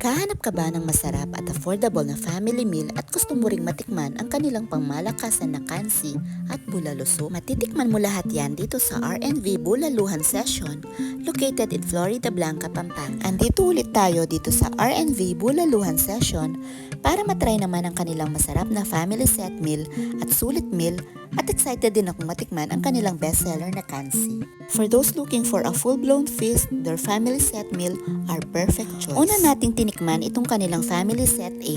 Naghahanap ka ba ng masarap at affordable na family meal at gusto mo ring matikman ang kanilang pangmalakasan na kansi at bulaluso? Matitikman mo lahat yan dito sa R&V Bulaluhan Session located in Florida Blanca, Pampanga. Andito ulit tayo dito sa R&V Bulaluhan Session para matry naman ang kanilang masarap na family set meal at sulit meal at excited din akong matikman ang kanilang bestseller na kansi. For those looking for a full-blown feast, their family set meal are perfect choice. Una nating tinikman itong kanilang family set A.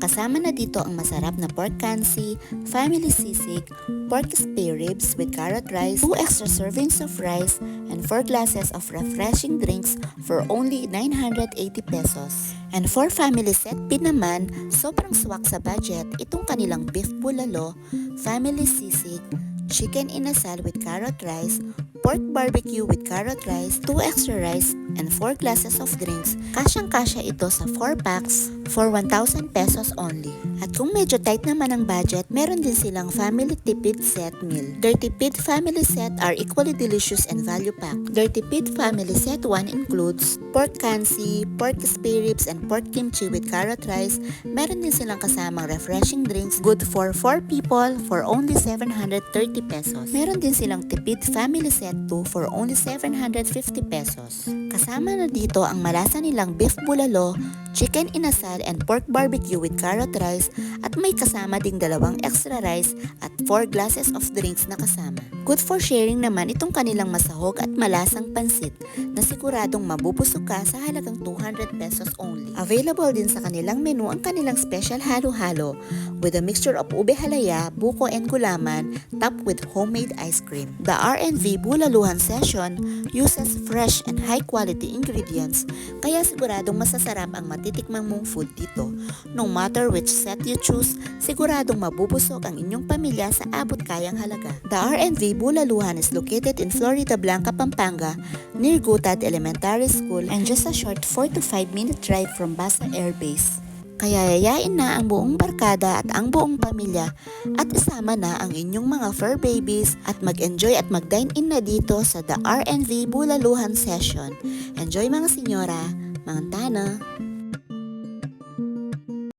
Kasama na dito ang masarap na pork kansi, family sisig, pork spare ribs with carrot rice, 2 extra servings of rice, and 4 glasses of refreshing drinks for only 980 pesos. And for family set B naman, sobrang swak sa budget itong kanilang beef bulalo, family sisig, chicken inasal with carrot rice, pork barbecue with carrot rice, 2 extra rice, and 4 glasses of drinks. Kasyang-kasya ito sa 4 packs for 1,000 pesos only. At kung medyo tight naman ang budget, meron din silang family tipid set meal. Their tipid family set are equally delicious and value packed. Their tipid family set 1 includes pork kansi, pork spare ribs, and pork kimchi with carrot rice. Meron din silang kasamang refreshing drinks, good for 4 people for only 730 pesos. Meron din silang tipid family set 2 for only 750 pesos. Kasama na dito ang malasa nilang beef bulalo, chicken inasal, and pork barbecue with carrot rice at may kasama ding 2 extra rice at 4 glasses of drinks na kasama. Good for sharing naman itong kanilang masahog at malasang pansit na siguradong mabubusog ka sa halagang 200 pesos only. Available din sa kanilang menu ang kanilang special halo-halo with a mixture of ube halaya, buko, and gulaman topped with homemade ice cream. The R&V Bulaluhan Session uses fresh and high-quality ingredients kaya siguradong masasarap ang matitikmang mong food dito. No matter which set you choose, siguradong mabubusog ang inyong pamilya sa abot kayang halaga. The R&V Bulaluhan is located in Florida Blanca, Pampanga, near Gutad Elementary School and just a short 4 to 5 minute drive from Basa Air Base. Kaya yayain na ang buong barkada at ang buong pamilya at isama na ang inyong mga fur babies at mag-enjoy at mag-dine in na dito sa The R&V Bulaluhan Session. Enjoy mga senyora, mga tana!